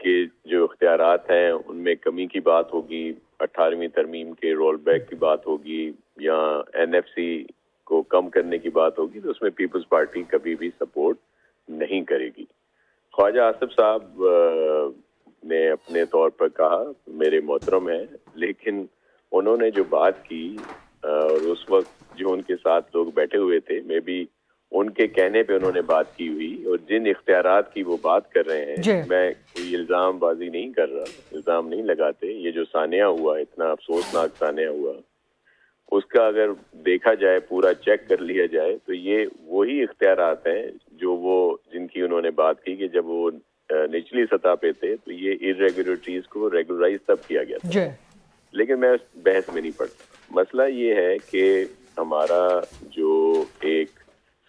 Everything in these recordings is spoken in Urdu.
کے جو اختیارات ہیں ان میں کمی کی بات ہوگی، 18ویں ترمیم کے رول بیک کی بات ہوگی یا NFC کو کم کرنے کی بات ہوگی، تو اس میں پیپلز پارٹی کبھی بھی سپورٹ نہیں کرے گی. خواجہ آصف صاحب نے اپنے طور پر کہا، میرے محترم ہیں، لیکن انہوں نے جو بات کی اور اس وقت جو ان کے ساتھ لوگ بیٹھے ہوئے تھے، میں بھی ان کے کہنے پہ انہوں نے بات کی ہوئی، اور جن اختیارات کی وہ بات کر رہے ہیں، میں کوئی الزام بازی نہیں کر رہا، الزام نہیں لگاتے. یہ جو سانحہ ہوا، اتنا افسوسناک سانحہ ہوا، اس کا اگر دیکھا جائے، پورا چیک کر لیا جائے، تو یہ وہی اختیارات ہیں جو جن کی انہوں نے بات کی کہ جب وہ نچلی سطح پہ تھے تو یہ irregularities کو ریگولرائز تب کیا گیا تھا. لیکن میں اس بحث میں نہیں پڑتا. مسئلہ یہ ہے کہ ہمارا جو ایک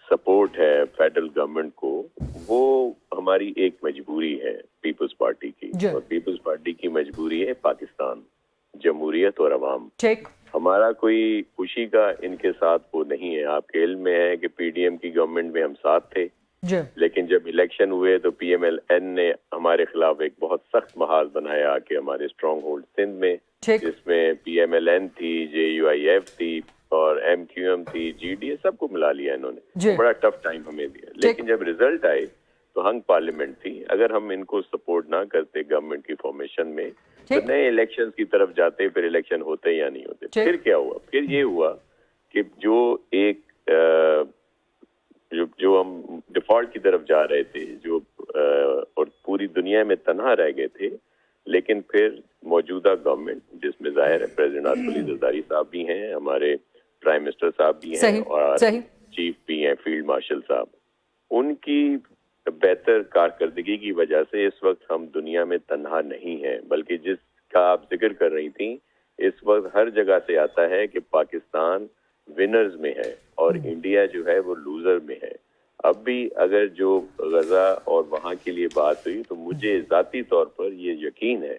سپورٹ ہے فیڈرل گورنمنٹ کو، وہ ہماری ایک مجبوری ہے پیپلز پارٹی کی، اور پیپلز پارٹی کی مجبوری ہے پاکستان، جمہوریت اور عوام. ہمارا کوئی خوشی کا ان کے ساتھ وہ نہیں ہے. آپ کے علم میں ہے کہ PDM کی گورنمنٹ میں ہم ساتھ تھے، لیکن جب الیکشن ہوئے تو PMLN نے ہمارے خلاف ایک بہت سخت محاذ بنایا کہ ہمارے اسٹرانگ ہولڈ سندھ میں، جس میں PMLN تھی، JUIF تھی اور MQM تھی، GDA، سب کو ملا لیا انہوں نے. بڑا ٹف ٹائم ہمیں دیا. لیکن جب ریزلٹ آئے تو ہنگ پارلیمنٹ تھی. اگر ہم ان کو سپورٹ نہ کرتے گورنمنٹ کی فارمیشن میں، تو نئے الیکشن کی طرف جاتے، پھر الیکشن ہوتے یا نہیں ہوتے. پھر کیا ہوا؟ پھر یہ ہوا کہ جو ایک جو ہم ڈیفالٹ کی طرف جا رہے تھے، جو اور پوری دنیا میں تنہا رہ گئے تھے. لیکن پھر موجودہ گورنمنٹ، جس میں ظاہر ہے پریزیڈنٹ آصف علی زرداری صاحب بھی ہیں، ہمارے پرائم منسٹر صاحب بھی ہیں، اور چیف بھی ہیں فیلڈ مارشل صاحب، ان کی بہتر کارکردگی کی وجہ سے اس وقت ہم دنیا میں تنہا نہیں ہیں. بلکہ جس کا آپ ذکر کر رہی تھیں، اس وقت ہر جگہ سے آتا ہے کہ پاکستان ونرز میں ہے اور انڈیا جو ہے وہ لوزر میں ہے. اب بھی اگر جو غزہ اور وہاں کے لیے بات ہوئی، تو مجھے ذاتی طور پر یہ یقین ہے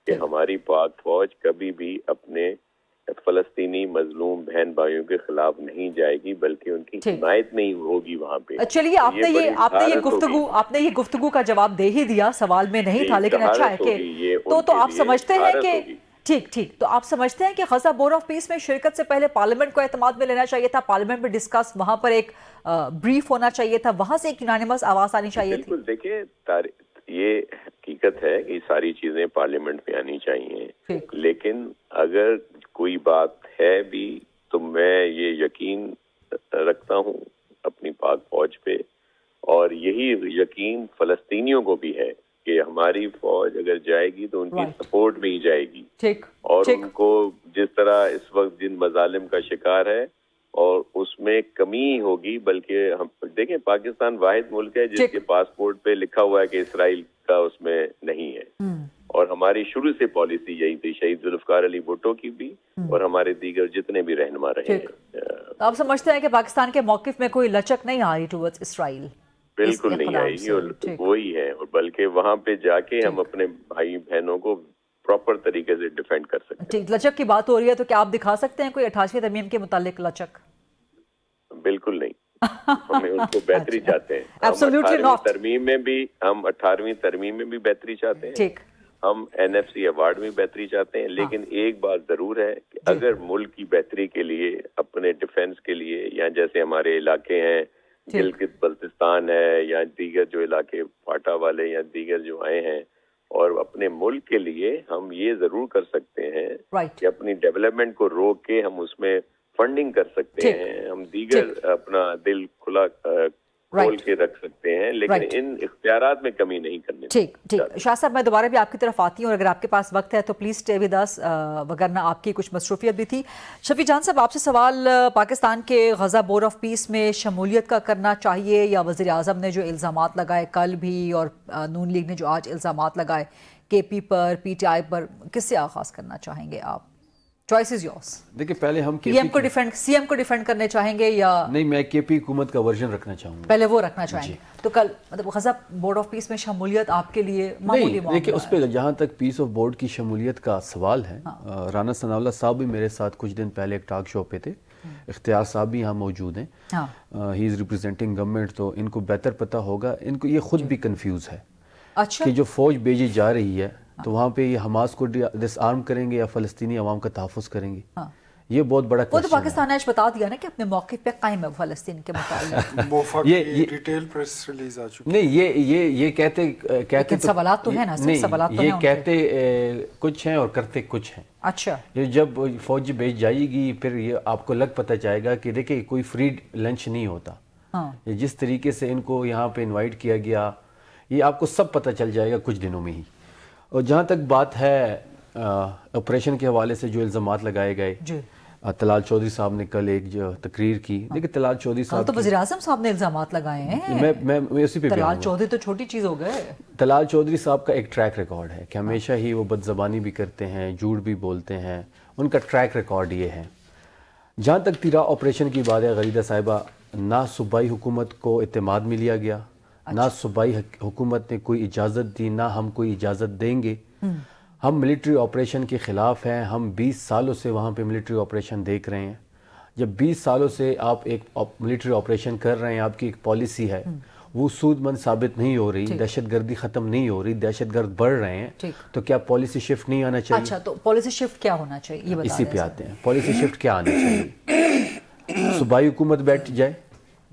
کہ ہماری پاک فوج کبھی بھی اپنے فلسطینی مظلوم بہن بھائیوں کے خلاف نہیں جائے گی، بلکہ ان کی حمایت میں ہی ہوگی وہاں پہ. چلیے، آپ نے یہ گفتگو کا جواب دے ہی دیا، سوال میں نہیں تھا، لیکن اچھا ہے کہ تو آپ سمجھتے ہیں کہ ٹھیک تو آپ سمجھتے ہیں کہ غزہ بورڈ آف پیس میں شرکت سے پہلے پارلیمنٹ کو اعتماد میں لینا چاہیے تھا، پارلیمنٹ میں ڈسکس، وہاں پر ایک بریف ہونا چاہیے تھا، وہاں سے ایک یونانیمس آواز آنی چاہیے تھی. بالکل. دیکھیں، یہ حقیقت ہے کہ ساری چیزیں پارلیمنٹ میں آنی چاہیے، لیکن اگر کوئی بات ہے بھی تو میں یہ یقین رکھتا ہوں اپنی پاک فوج پہ، اور یہی یقین فلسطینیوں کو بھی ہے کہ ہماری فوج اگر جائے گی تو ان کی سپورٹ میں ہی جائے گی. اور ان کو جس طرح اس وقت جن مظالم کا شکار ہے، اور اس میں کمی ہوگی. بلکہ ہم دیکھیں، پاکستان واحد ملک ہے جس کے پاسپورٹ پہ لکھا ہوا ہے کہ اسرائیل کا اس میں نہیں ہے، اور ہماری شروع سے پالیسی یہی تھی، شہید ذوالفقار علی بھٹو کی بھی اور ہمارے دیگر جتنے بھی رہنما رہے ہیں. آپ سمجھتے ہیں کہ پاکستان کے موقف میں کوئی لچک نہیں آ رہی ٹورڈز اسرائیل؟ بالکل نہیں آئے گی، اور وہی ہے. اور بلکہ وہاں پہ جا کے ہم اپنے بھائی بہنوں کو پراپر طریقے سے ڈیفینڈ کر سکتے ہیں. ٹھیک. لچک کی بات ہو رہی ہے تو کیا آپ دکھا سکتے ہیں کوئی 28ویں ترمیم کے متعلق لچک؟ بالکل نہیں. ہم ان کو بہتری چاہتے ہیں. ہم 18ویں ترمیم میں بھی بہتری چاہتے ہیں. ہم NFC ایوارڈ میں بہتری چاہتے ہیں. لیکن ایک بات ضرور ہے کہ اگر ملک کی بہتری کے لیے، اپنے ڈیفنس کے لیے، یا جیسے ہمارے علاقے ہیں گلگت بلتستان ہے، یا دیگر جو علاقے فاٹا والے یا دیگر جو آئے ہیں، اور اپنے ملک کے لیے ہم یہ ضرور کر سکتے ہیں کہ اپنی ڈیولپمنٹ کو روک کے ہم اس میں فنڈنگ کر سکتے ہیں، ہم دیگر اپنا دل کھلا کھول کے رکھ سکتے ہیں، لیکن ان اختیارات میں کمی نہیں کرنی. ٹھیک. شاہ صاحب، میں دوبارہ بھی آپ کی طرف آتی ہوں، اور اگر آپ کے پاس وقت ہے تو پلیز اسٹے ود اس، وگرنہ آپ کی کچھ مصروفیت بھی تھی. شفیع جان صاحب، آپ سے سوال، پاکستان کے غزہ بورڈ آف پیس میں شمولیت کا کرنا چاہیے، یا وزیر اعظم نے جو الزامات لگائے کل بھی، اور نون لیگ نے جو آج الزامات لگائے KP پر، PTI پر، کس سے آغاز کرنا چاہیں گے آپ؟ Choice is yours. دیکھیں، پہلے ہم سی ایم کو ڈیفینڈ کرنے چاہیں گے، یا نہیں؟ میں KP حکومت کا ورژن رکھنا چاہوں گا. پہلے وہ رکھنا چاہیں گے. تو کل مطلب غزہ بورڈ آف پیس میں شمولیت آپ کے لیے معمولی معاملہ؟ دیکھیں، اس پہ جہاں تک پیس آف بورڈ کی شمولیت کا سوال ہے، رانا ثناء اللہ صاحب بھی میرے ساتھ کچھ دن پہلے ایک ٹاک شو پہ تھے، اختیار صاحب بھی یہاں موجود ہیں، ہی از ریپرزینٹنگ گورنمنٹ، تو ان کو بہتر پتہ ہوگا. ان کو یہ خود بھی کنفیوز ہے اچھا کہ جو فوج بھیجی جا رہی ہے تو وہاں پہ یہ حماس کو ڈس آرم کریں گے یا فلسطینی عوام کا تحفظ کریں گے. یہ بہت بڑا وہ تو پاکستان نے آج بتا دیا نا کہ اپنے موقف پہ قائم ہے فلسطین کے متعلق. یہ ڈیٹیل پریس ریلیز آ چکی. نہیں یہ کہتے سوالات تو ہیں نا, سوالات تو ہیں. یہ کہتے کچھ ہیں اور کرتے کچھ ہیں. اچھا یہ جب فوج بھیج جائے گی پھر یہ آپ کو لگ پتہ جائے گا کہ دیکھیں کوئی فری لنچ نہیں ہوتا. جس طریقے سے ان کو یہاں پہ انوائٹ کیا گیا یہ آپ کو سب پتہ چل جائے گا کچھ دنوں میں ہی. اور جہاں تک بات ہے آپریشن کے حوالے سے جو الزامات لگائے گئے, طلال چودھری صاحب نے کل ایک جو تقریر کی, دیکھیں طلال چودھری صاحب تو وزیر اعظم صاحب نے الزامات لگائے ہیں. میں اسی پہ طلال چودھری تو چھوٹی چیز ہو گئے. طلال چودھری صاحب کا ایک ٹریک ریکارڈ ہے کہ ہمیشہ ہی وہ بد زبانی بھی کرتے ہیں, جھوٹ بھی بولتے ہیں. ان کا ٹریک ریکارڈ یہ ہے. جہاں تک تیرا آپریشن کی بات ہے غریدہ صاحبہ, نہ صوبائی حکومت کو اعتماد میں لیا گیا, نہ صوبائی حکومت نے کوئی اجازت دی, نہ ہم کوئی اجازت دیں گے. ہم ملٹری آپریشن کے خلاف ہیں. ہم 20 سالوں سے وہاں پہ ملٹری آپریشن دیکھ رہے ہیں. جب 20 سالوں سے آپ ایک ملٹری آپریشن کر رہے ہیں, آپ کی ایک پالیسی ہے, وہ سود مند ثابت نہیں ہو رہی, دہشت گردی ختم نہیں ہو رہی, دہشت گرد بڑھ رہے ہیں, تو کیا پالیسی شفٹ نہیں آنا چاہیے؟ اچھا تو پالیسی شفٹ کیا ہونا چاہیے یہ بتا اسی پہ آتے ہیں. پالیسی شفٹ کیا آنا چاہیے؟ صوبائی حکومت بیٹھ جائے,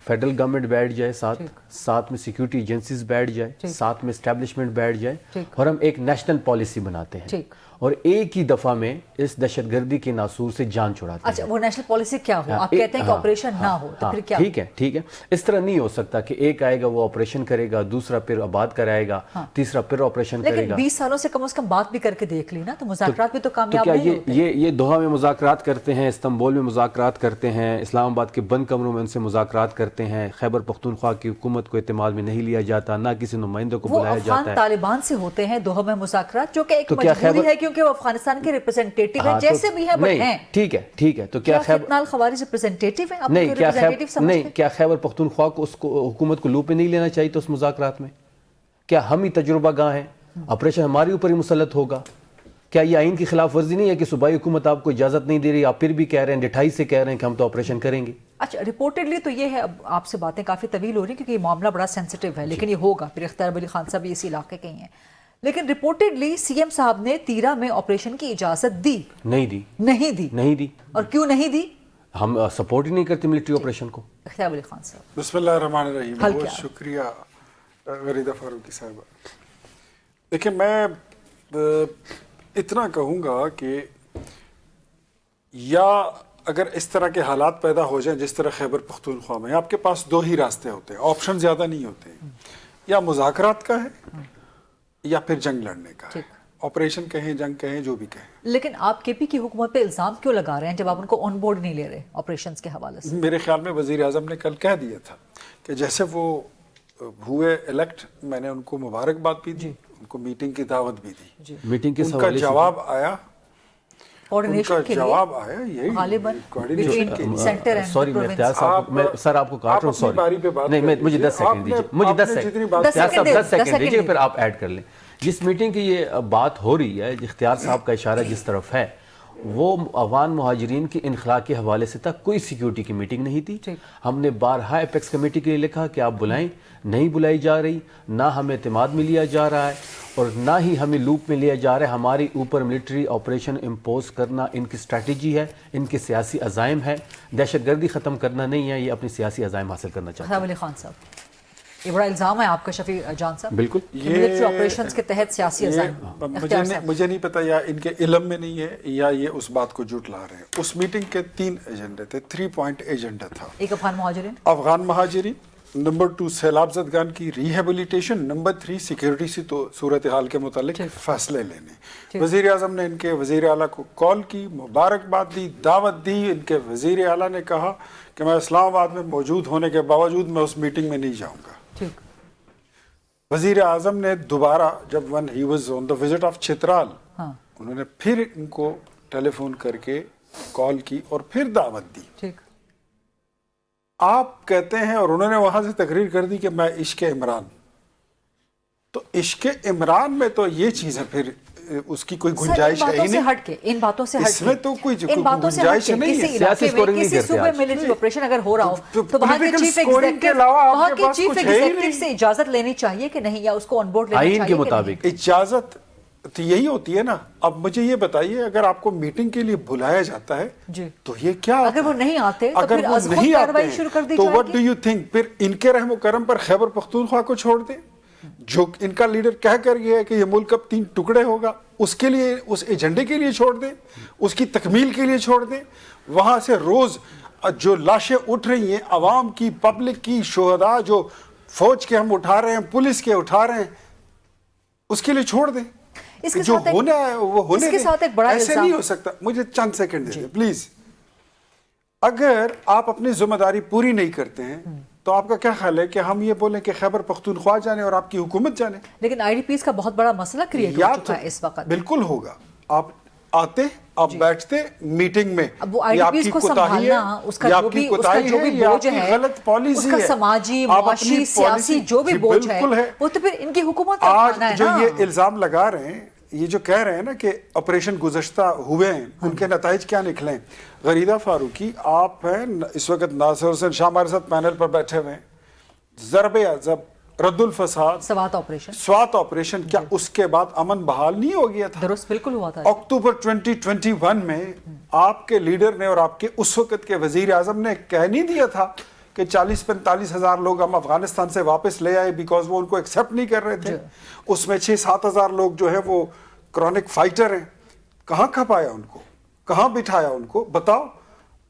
فیڈرل گورنمنٹ بیٹھ جائے, ساتھ میں سیکیورٹی ایجنسیز بیٹھ جائے, ساتھ میں اسٹیبلشمنٹ بیٹھ جائے, اور ہم ایک نیشنل پالیسی بناتے ہیں اور ایک ہی دفعہ میں اس دہشت گردی کے ناسور سے جان چھڑاتے ہیں. اچھا وہ نیشنل پالیسی کیا ہو؟ آپ کہتے ہیں کہ آپریشن نہ ہو تو پھر کیا؟ ٹھیک ہے. اس طرح نہیں ہو سکتا کہ ایک آئے گا وہ آپریشن کرے گا, دوسرا پھر آباد کرائے گا, تیسرا پھر آپریشن کرے گا. لیکن 20 سالوں سے کم از کم بات بھی کر کے دیکھ لی نا, تو مذاکرات بھی تو کامیاب نہیں ہوتے. یہ دوحہ میں مذاکرات کرتے ہیں, استنبول میں مذاکرات کرتے ہیں, اسلام آباد کے بند کمروں میں ان سے مذاکرات کرتے ہیں. خیبر پختونخوا کی حکومت کو اعتماد میں نہیں لیا جاتا, نہ کسی نمائندوں کو بلایا جاتا ہے. افغان طالبان سے ہوتے ہیں دوحہ میں مذاکرات, جو کہ ایک مجبوری ہے کیونکہ وہ افغانستان کے ریپرزینٹیٹیو ہیں, جیسے بھی ہیں بٹ ہیں. ٹھیک ہے. تو کیا فتنہ الخوارج ریپرزینٹیٹیو ہیں؟ نہیں, کیا خیبر پختونخوا کو اس حکومت کو لوپ میں نہیں لینا چاہیے تو اس مذاکرات میں؟ کیا ہم ہی تجربہ گاہ ہیں؟ آپریشن ہمارے اوپر ہی مسلط ہوگا؟ کیا یہ آئین کی خلاف ورزی نہیں ہے کہ صوبائی حکومت آپ کو اجازت نہیں دے رہی, آپ پھر بھی کہہ رہے ہیں, ڈٹھائی سے کہہ رہے ہیں کہ ہم تو آپریشن کریں گے؟ اچھا رپورٹڈلی تو یہ ہے, اب آپ سے باتیں کافی طویل ہو رہی ہیں کیونکہ یہ معاملہ بڑا سینسٹیو ہے, لیکن یہ ہوگا. پھر اختیار علی خان صاحب اسی علاقے کے ہی ہیں, لیکن رپورٹڈلی سی ایم صاحب نے تیرا میں آپریشن کی اجازت دی؟ نہیں دی. اور کیوں نہیں دی؟ ہم سپورٹ ہی نہیں کرتے ملٹری آپریشن کو. اختیار علی خان صاحب. بسم اللہ الرحمن الرحیم. بہت شکریہ غریدہ فاروقی صاحبہ. دیکھیں میں اتنا کہوں گا کہ یا اگر اس طرح کے حالات پیدا ہو جائیں جس طرح خیبر پختونخوا میں, آپ کے پاس 2 ہی راستے ہوتے ہیں, آپشن زیادہ نہیں ہوتے, یا مذاکرات کا ہے یا پھر جنگ لڑنے کا ہے. آپریشن کہیں, جنگ کہیں, جو بھی کہیں. لیکن آپ کے پی کی حکومت پہ الزام کیوں لگا رہے ہیں جب آپ ان کو آن بورڈ نہیں لے رہے آپریشنز کے حوالے سے؟ میرے خیال میں وزیر اعظم نے کل کہہ دیا تھا کہ جیسے وہ ہوئے الیکٹ, میں نے ان کو مبارکباد بھی دی, ان کو میٹنگ کی دعوت بھی دی. میٹنگ کے ان کا جواب آیا, سوری میں اختیار صاحب, سر آپ کو کاٹ رہا ہوں, سوری نہیں, مجھے 10 سیکنڈ دیجیے, مجھے 10 سیکنڈ دیجیے, پھر آپ ایڈ کر لیں. جس میٹنگ کی یہ بات ہو رہی ہے, اختیار صاحب کا اشارہ جس طرف ہے, وہ افغان مہاجرین کے انخلاء کے حوالے سے تک کوئی سیکیورٹی کی میٹنگ نہیں تھی. ہم نے بارہا ایپیکس کمیٹی کے لیے لکھا کہ آپ بلائیں, نہیں بلائی جا رہی, نہ ہمیں اعتماد میں لیا جا رہا ہے اور نہ ہی ہمیں لوپ میں لیا جا رہا ہے. ہماری اوپر ملٹری آپریشن امپوز کرنا ان کی اسٹریٹجی ہے, ان کے سیاسی عزائم ہے. دہشت گردی ختم کرنا نہیں ہے, یہ اپنی سیاسی عزائم حاصل کرنا چاہتے ہیں. علی خان صاحب, یہ بڑا الزام ہے آپ کا شفیع جان صاحب. بالکل, ملٹری آپریشنز کے تحت سیاسی عزائم. مجھے نہیں پتا یا ان کے علم میں نہیں ہے یا یہ اس بات کو جھٹلا رہے ہیں. اس میٹنگ کے 3 ایجنڈے تھے, 3 پوائنٹ ایجنڈا تھا. ایک افغان مہاجرین, نمبر 2 سیلاب زدگان کی ریہیبلیٹیشن, نمبر 3 سیکیورٹی سے صورتحال کے متعلق فیصلے لینے. وزیر اعظم نے ان کے وزیر اعلیٰ کو کال کی, مبارکباد دی, دعوت دی. ان کے وزیر اعلیٰ نے کہا کہ میں اسلام آباد میں موجود ہونے کے باوجود میں اس میٹنگ میں نہیں جاؤں گا. وزیر اعظم نے دوبارہ جب when he was on the visit of Chitral, انہوں نے پھر ان کو ٹیلی فون کر کے کال کی اور پھر دعوت دی. آپ کہتے ہیں, اور انہوں نے وہاں سے تقریر کر دی کہ میں عشق عمران. تو عشق عمران میں تو یہ چیزیں پھر اس کی کوئی گنجائش ہے ہی نہیں. ان باتوں سے ہٹ کے اس میں تو کوئی گنجائش نہیں ہے. سیاسی سکورنگ نہیں کسی صوبے کرتے ملٹری آپریشن اگر ہو رہا ہو تو وہاں کے چیف ایگزیکٹو ایگزیکٹو سے اجازت لینی چاہیے کہ نہیں, یا اس کو آن بورڈ لینا چاہیے آئین کے مطابق اجازت تو یہی ہوتی ہے نا. اب مجھے یہ بتائیے, اگر آپ کو میٹنگ کے لیے بلایا جاتا ہے تو یہ کیا, اگر وہ نہیں آتے تو اگر پھر وہ از خود نہیں کارروائی آتے شروع کر دی تو جائے وٹ ڈو یو تھنک, پھر ان کے رحم و کرم پر خیبر پختونخوا کو چھوڑ دیں جو ان کا لیڈر کہہ کر گیا ہے کہ یہ ملک اب 3 ٹکڑے ہوگا, اس کے لیے, اس ایجنڈے کے لیے چھوڑ دیں, اس کی تکمیل کے لیے چھوڑ دیں. وہاں سے روز جو لاشیں اٹھ رہی ہیں عوام کی, پبلک کی, شہداء جو فوج کے ہم اٹھا رہے ہیں, پولیس کے اٹھا رہے ہیں, اس کے لیے چھوڑ دیں. جو ہونا ہے وہ ہونے دیں. ایسے نہیں ہو سکتا. مجھے چند سیکنڈ دے دیں پلیز. اگر آپ اپنی ذمہ داری پوری نہیں کرتے ہیں تو آپ کا کیا خیال ہے کہ ہم یہ بولیں کہ خیبر پختونخوا جانے اور آپ کی حکومت جانے؟ لیکن آئی ڈی پیز کا بہت بڑا مسئلہ کریٹ ہو چکا ہے اس وقت. بالکل ہوگا. آپ آتے, آپ بیٹھتے میٹنگ میں, اب وہ آئی ڈی پیز کو سنبھالنا, اس کا جو بھی بوجھ ہے, غلط پالیسی اس کا سماجی, معاشی, سیاسی جو بھی بوجھ ہے وہ تو پھر ان کی حکومت کا اٹھانا ہے نا. جو یہ الزام لگا رہے ہیں, یہ جو کہہ رہے ہیں نا کہ آپریشن گزشتہ ہوئے ہیں, ان کے نتائج کیا نکلے ہیں. غریدہ فاروقی, آپ ہیں اس وقت ناصر حسین شاہ ہمارے ساتھ پینل پر بیٹھے ہوئے ہیں. ضرب عضب, رد الفساد, سوات آپریشن, کیا اس کے بعد امن بحال نہیں ہو گیا تھا؟ درست, بالکل ہوا تھا. اکتوبر 2021 میں آپ کے لیڈر نے اور آپ کے اس وقت کے وزیر اعظم نے کہہ نہیں دیا تھا کہ 40-45 ہزار لوگ ہم افغانستان سے واپس لے آئے بیکاز وہ ان کو ایکسیپٹ نہیں کر رہے تھے. اس میں 6-7 ہزار لوگ جو ہیں وہ کرونک فائٹر ہیں. کہاں کھپایا ان کو, کہاں بٹھایا ان کو؟ بتاؤ.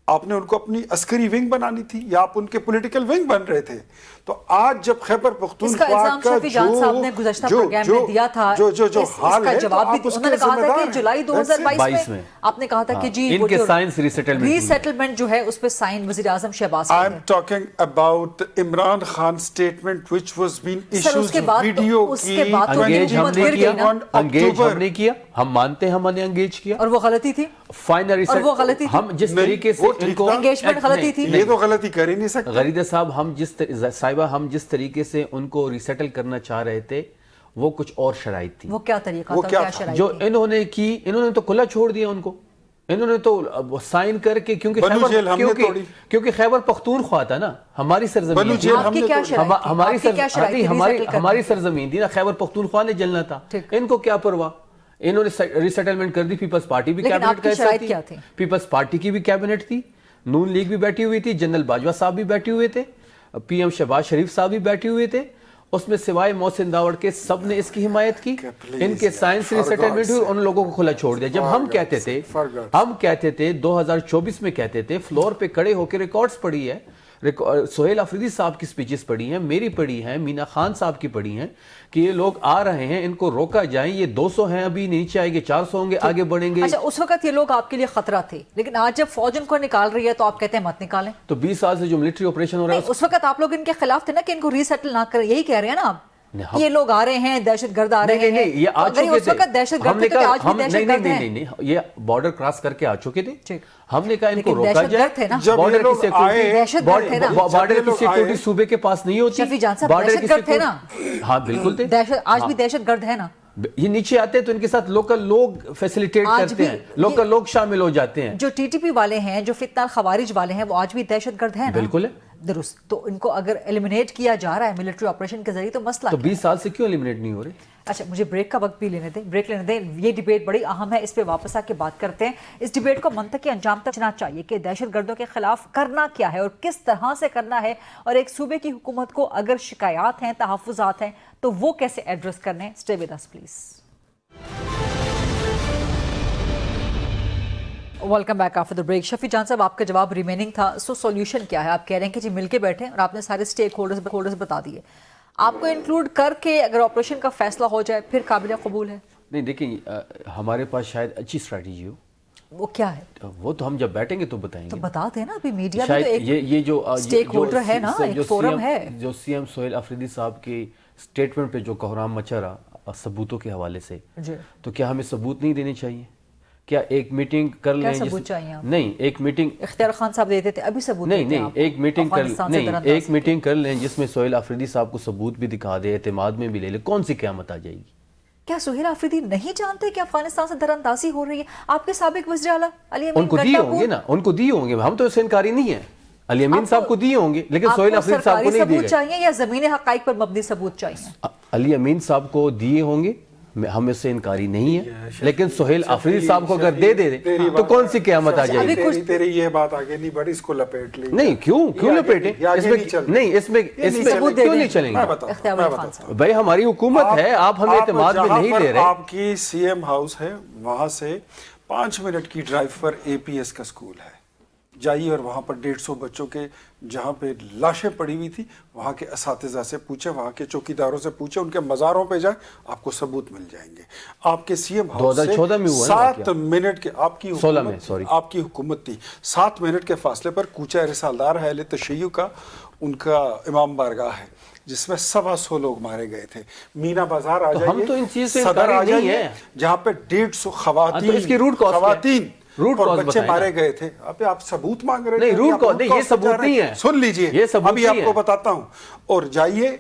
آپ نے ان کو اپنی عسکری ونگ بنانی تھی یا آپ ان کے پولیٹیکل ونگ بن رہے تھے؟ تو آج جب خیبر پختونخوا کا شفیع جان صاحب نے گزشتہ پروگرام میں دیا تھا, جو حال ہے, جواب بھی انہوں نے کہا تھا کہ جولائی 2022 میں آپ نے کہا تھا کہ جی ان کے سائنس ری سیٹلمنٹ جو ہے اس پہ سائن وزیر اعظم Shehbaz. I am talking about Imran Khan statement which was being issued video کی. انگیج ہم نے کیا, انگیج ہم نے کیا, ہم مانتے ہیں ہم نے انگیج کیا, اور وہ غلطی تھی. فائنل ہم جس طریقے سے ان کو انگیجمنٹ غلطی تھی, یہ تو غلطی کر ہی نہیں سکتے. غریدہ صاحب, ہم جس طریقے سے ان کو ریسیٹل کرنا چاہ رہے تھے وہ کچھ اور شرائط تھی. وہ کیا طریقہ تھا, کیا شرائط جو انہوں نے کی؟ انہوں نے تو کھلا چھوڑ دیا ان کو. انہوں نے تو سائن کر کے, کیونکہ خیبر پختونخوا تھا نا, ہماری سرزمین تھی, ہماری سرزمین تھی نا, خیبر پختونخوا نے جلنا تھا. ان کو کیا پرواہ, انہوں نے ریسیٹلمنٹ کر دی. پیپلز پارٹی بھی کیبنٹ کا حصہ تھی, پیپلز پارٹی کی بھی کیبنٹ تھی, نون لیگ بھی بیٹھی ہوئی تھی, جنرل باجوہ صاحب بھی بیٹھے ہوئے تھے, پی ایم شہباز شریف صاحب بھی بیٹھے ہوئے تھے. اس میں سوائے محسن داوڑ کے سب نے اس کی حمایت کی. ان کے سائنس ریسیٹلمنٹ ہوئی, ان لوگوں کو کھلا چھوڑ دیا. جب ہم کہتے تھے 2024 میں کہتے تھے, فلور پہ کھڑے ہو کے ریکارڈز پڑھی ہے, سہیل آفریدی صاحب کی سپیچز پڑھی ہیں, میری پڑھی ہیں, مینا خان صاحب کی پڑھی ہیں, کہ یہ لوگ آ رہے ہیں, ان کو روکا جائیں. یہ 200 ہیں, ابھی نیچے آئے گے, 400 ہوں گے, آگے بڑھیں گے. اچھا, اس وقت یہ لوگ آپ کے لیے خطرہ تھے, لیکن آج جب فوج ان کو نکال رہی ہے تو آپ کہتے ہیں مت نکالیں. تو 20 سال سے جو ملٹری آپریشن ہو رہا ہے, اس وقت آپ لوگ ان کے خلاف تھے نا کہ ان کو ری سیٹل نہ کریں, یہی کہہ رہے ہیں نا آپ. یہ لوگ آ رہے ہیں, دہشت گرد آ رہے ہیں. یہ آ چکے تھے, ہم نے کہا نہیں, یہ بارڈر کراس کر کے آ چکے تھے. ہم نے کہا ان کو روکا جائے. بارڈر کی سیکورٹی صوبے کے پاس نہیں ہوتی. شفیع جان صاحب دہشت گرد تھے نا. ہاں بالکل تھے, آج بھی دہشت گرد ہے نا. یہ نیچے آتے ہیں تو ان کے ساتھ لوکل لوگ فیسیلیٹیٹ کرتے ہیں, لوکل لوگ شامل ہو جاتے ہیں. جو ٹی ٹی پی والے ہیں, جو فتنہ خوارج والے ہیں, وہ آج بھی دہشت گرد ہیں. بالکل ہے, درست. تو ان کو اگر ایلیمنیٹ کیا جا رہا ہے ملٹری آپریشن کے ذریعے تو مسئلہ, تو 20 سال سے کیوں ایلیمنیٹ نہیں ہو رہے؟ اچھا, مجھے بریک کا وقت بھی لینے دیں. یہ ڈیبیٹ بڑی اہم ہے, اس پہ واپس آ کے بات کرتے ہیں. اس ڈیبیٹ کو منطقی انجام تک پہنچنا چاہیے کہ دہشت گردوں کے خلاف کرنا کیا ہے اور کس طرح سے کرنا ہے, اور ایک صوبے کی حکومت کو اگر شکایات ہیں, تحفظات ہیں, تو وہ کیسے ایڈریس کرنے. Stay with us please. Welcome back after the break. Shafi Jan sahab, آپ کا جواب ریمیننگ تھا. سو سولوشن کیا ہے؟ آپ کہہ رہے ہیں کہ جی مل کے بیٹھے, اور آپ نے سارے اسٹیک ہولڈرز بتا دیے. آپ کو انکلوڈ کر کے اگر آپریشن کا فیصلہ ہو جائے پھر قابل قبول ہے؟ نہیں, دیکھیں ہمارے پاس شاید اچھی اسٹریٹجی ہو. وہ کیا ہے؟ وہ تو ہم جب بیٹھیں گے تو بتائیں گے. تو بتا دیں نا, ابھی میڈیا میں تو یہ جو اسٹیک ہولڈر ہے نا, ایک فورم ہے. جو سی ایم سہیل آفریدی صاحب کی اسٹیٹمنٹ پہ جو کوہرام مچا رہا ثبوتوں کے حوالے سے, تو کیا ہمیں ثبوت نہیں دینے چاہیے؟ کیا ایک میٹنگ کر لیں؟ نہیں, ایک میٹنگ اختیار خان صاحب دیتے تھے, ابھی ثبوت نہیں, ایک میٹنگ کر لیں جس میں سہیل آفریدی صاحب کو ثبوت بھی دکھا دے, اعتماد میں بھی لے لے. کون سی قیامت آ جائے گی؟ کیا سہیل آفریدی نہیں جانتے کہ افغانستان سے در اندازی ہو رہی ہے؟ آپ کے سابق وزیر اعلیٰ علی امین ان کو دیے ہوں گے نا، ان کو دیے ہوں گے، ہم تو اس سے انکاری نہیں ہے، علی امین صاحب کو دیے ہوں گے، لیکن سہیل آفریدی صاحب کو نہیں دیے ثبوت چاہیے یا زمینی حقائق پر مبنی ثبوت چاہیے؟ علی امین صاحب کو دیے ہوں گے، ہم اس سے انکاری نہیں ہے، لیکن سہیل آفریدی صاحب کو اگر دے دے تو کون سی قیامت آ جائے گی؟ تیری یہ بات آگے نہیں بڑھی، اس کو لپیٹ لی نہیں، کیوں لپیٹیں؟ اس میں کیوں نہیں چلیں گے؟ بھائی ہماری حکومت ہے، آپ ہمیں اعتماد میں نہیں لے رہے۔ آپ کی سی ایم ہاؤس ہے، وہاں سے 5 منٹ کی ڈرائیو پر اے پی ایس کا اسکول ہے، جائیے اور وہاں پر 150 بچوں کے جہاں پہ لاشیں پڑی ہوئی تھی وہاں کے اساتذہ سے پوچھیں، وہاں کے چوکیداروں سے پوچھیں، ان کے مزاروں پہ جائیں، آپ کو ثبوت مل جائیں گے۔ آپ کے سی ایم ہاؤس سے 2014 میں ہوا 7 منٹ کے آپ کی 16 میں سوری آپ کی حکومت تھی، 7 منٹ کے فاصلے پر کوچہ رسالدار ہے اہل تشیع کا، ان کا امام بارگاہ ہے جس میں 125 لوگ مارے گئے تھے۔ مینا بازار آ جائیے، ہم تو ان چیز سے صدر آ انکاری نہیں جائیے ہے، جہاں پہ 150 خواتین اس کی روٹ خواتین روٹ اور کاز بچے بتائیں مارے گئے تھے۔ آپ ثبوت مانگ رہے نہیں، ہیں؟ روٹ کاز نہیں، یہ ثبوت نہیں ہے، سن لیجئے، یہ ثبوت ابھی آپ نہیں کو ہے۔ بتاتا ہوں۔ اور جائیے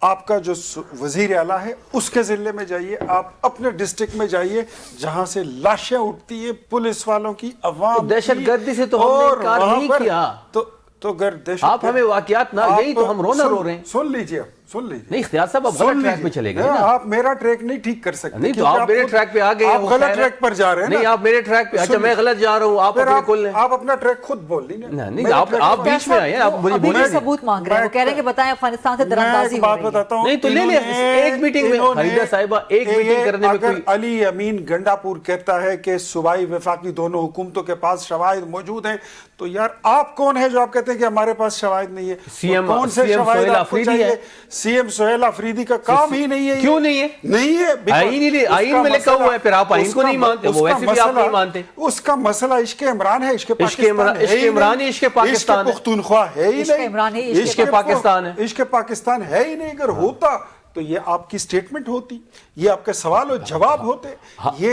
آپ کا جو وزیر اعلیٰ ہے اس کے ضلع میں جائیے، آپ اپنے ڈسٹرکٹ میں جائیے جہاں سے لاشیں اٹھتی ہیں پولیس والوں کی، عوام کی، دہشت گردی سے تو ہم نے انکار نہیں کیا، تو اگر دہشت آپ ہمیں واقعات نہ، یہی تو ہم رونا رو رہے ہیں۔ سن لیجئے، سن لیجئے، نہیں اختیار صاحب آپ غلط ٹریک پہ چلے گئے نا، آپ میرا ٹریک نہیں ٹھیک کر سکتے، نہیں تو آپ میرے ٹریک پہ آ گئے ہیں، آپ غلط ٹریک پر جا رہے ہیں، نہیں آپ میرے ٹریک پہ، اچھا میں غلط جا رہا ہوں، آپ اپنے کل لیں، آپ اپنا ٹریک خود بول لیجیے۔ نہیں آپ بیچ میں آئے ہیں، آپ مجھے بولیں، ثبوت مانگ رہے ہیں، وہ کہہ رہے ہیں کہ بتائیں افغانستان سے در اندازی ہو رہی ہے۔ نہیں تو لے لیں ایک میٹنگ میں، خریدہ صاحبہ ایک میٹنگ کرنے میں کوئی۔ علی امین گنڈا پور کہتا ہے کہ صوبائی وفاقی دونوں حکومتوں کے پاس شواہد موجود ہیں، تو یار آپ کون ہے جو آپ کہتے ہیں کہ ہمارے پاس شواہد نہیں ہے؟ سی ایم کون سے شواہد آپ کو چاہیے؟ سی ایم سہیل آفریدی کا کام ہی نہیں ہے۔ کیوں نہیں ہے؟ نہیں ہے، آئین میں لکھا ہوا ہے، پھر آپ آئین کو نہیں مانتے، وہ ویسے بھی آپ نہیں مانتے۔ اس کا مسئلہ عشق عمران ہے، عشق عمران ہی عشق پاکستان ہے، پختونخوا ہے ہی نہیں، عشق پاکستان ہے، عشق پاکستان ہے ہی نہیں۔ اگر ہوتا تو یہ آپ کی سٹیٹمنٹ ہوتی، یہ آپ کے سوال و جواب ہوتے۔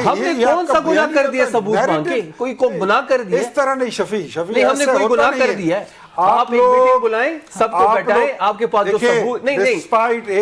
ہم نے کون سا گناہ کر دیا ثبوت مانگ کے؟ کوئی کو گناہ کر دیا؟ اس طرح نہیں شفیع، نہیں ہم نے کوئی گناہ کر دیا ہے۔ آپ ایک میٹنگ بلائیں، سب کو بیٹھائیں، آپ کے پاس جو ثبوت، نہیں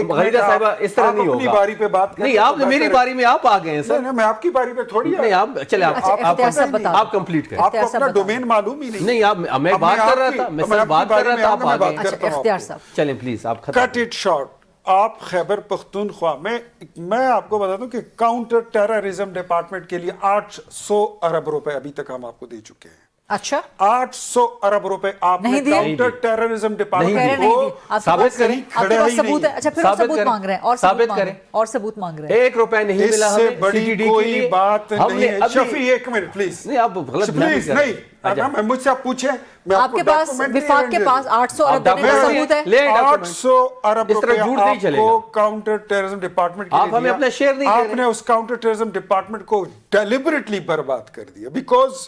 غریدہ صاحبہ اس طرح نہیں ہوگا، اپنی باری پہ بات کریں، نہیں آپ نے میری باری میں آپ آ گئے ہیں سر، میں آپ کی باری پہ تھوڑی، نہیں آپ چلے آپ کمپلیٹ کریں، آپ کو اپنا ڈومین معلوم ہی نہیں، آپ میں بات کر رہا تھا، میں سر بات کر رہا تھا، آپ آ گئے، اختیار صاحب چلیں پلیز آپ ختم۔ Cut it short. آپ خیبر پختونخوا میں آپ کو بتا دوں کہ کاؤنٹر ٹیررزم ڈپارٹمنٹ کے لیے 800 ارب روپے ابھی تک ہم آپ کو دے چکے ہیں۔ اچھا 800 ارب روپے آپ نے کاؤنٹر ٹیررزم ڈپارٹمنٹ کو ثابت کریں، کھڑے ہی نہیں۔ اچھا پھر ثبوت مانگ رہے ہیں، اور ثابت کریں، اور ثبوت مانگ رہے ہیں۔ 1 روپے نہیں ملا اس سے بڑی کوئی بات نہیں ہے۔ شفیع ایک منٹ پلیز، نہیں آپ غلط پلیز نہیں، اگر مجھ سے آپ پوچھیں، میں آپ کے پاس وفاق کے پاس 800 ارب دینے کا ثبوت ہے؟ 800 ارب روپے آپ کو کاؤنٹر ٹیررزم ڈپارٹمنٹ کے آپ ہمیں اپنا شیئر نہیں دے رہے، آپ نے اس کاؤنٹر ٹیررزم ڈپارٹمنٹ کو ڈیلیبریٹلی برباد کر دیا، بیکاز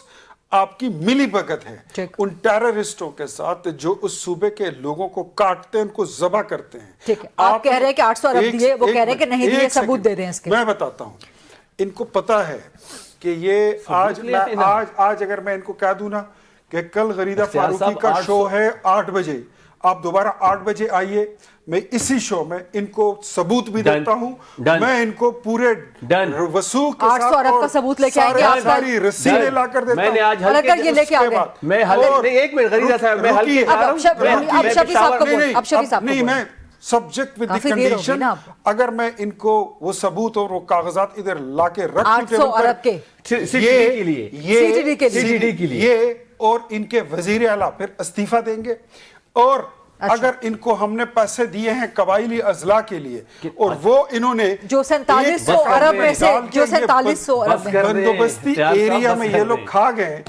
آپ کی ملی بھگت ہے ان ٹیررسٹوں کے ساتھ جو اس صوبے کے لوگوں کو کاٹتے ہیں، ان کو ذبح کرتے ہیں۔ ٹھیک ہے، آپ کہہ رہے ہیں کہ 800 ارب دیے، وہ کہہ رہے ہیں کہ نہیں دیے، ثبوت دے دیں اس کے۔ میں بتاتا ہوں، ان کو پتا ہے کہ یہ آج اگر میں ان کو کہہ دوں نا کہ کل غریدہ فاروقی کا شو ہے 8 بجے، آپ دوبارہ 8 بجے آئیے، میں اسی شو میں ان کو ثبوت بھی دیتا ہوں، میں ان کو پورے وثوق کے ساتھ 800 ارب کا ثبوت لے کے آئیں گے، ساری رسیدیں لا کر دیتا ہوں۔ میں نے آج اگر یہ لے کے آ گئے، میں ایک منٹ غریدہ صاحب، میں ہلکے اب شفیع صاحب کو بول، اب شفیع صاحب کو نہیں، میں سبجیکٹ ود دی کنڈیشن، اگر میں ان کو وہ ثبوت اور وہ کاغذات ادھر لا کے رکھ 800 ارب کے CTD کے لیے، اور ان کے وزیر اعلیٰ پھر استعفیٰ دیں گے، اور اگر ان کو ہم نے پیسے دیے ہیں قبائلی اضلاع کے لیے، اور وہ انہوں نے جو 4700 ارب میں سے، جو 4700 ارب میں بندوبستی ایریا میں یہ لوگ کھا گئے،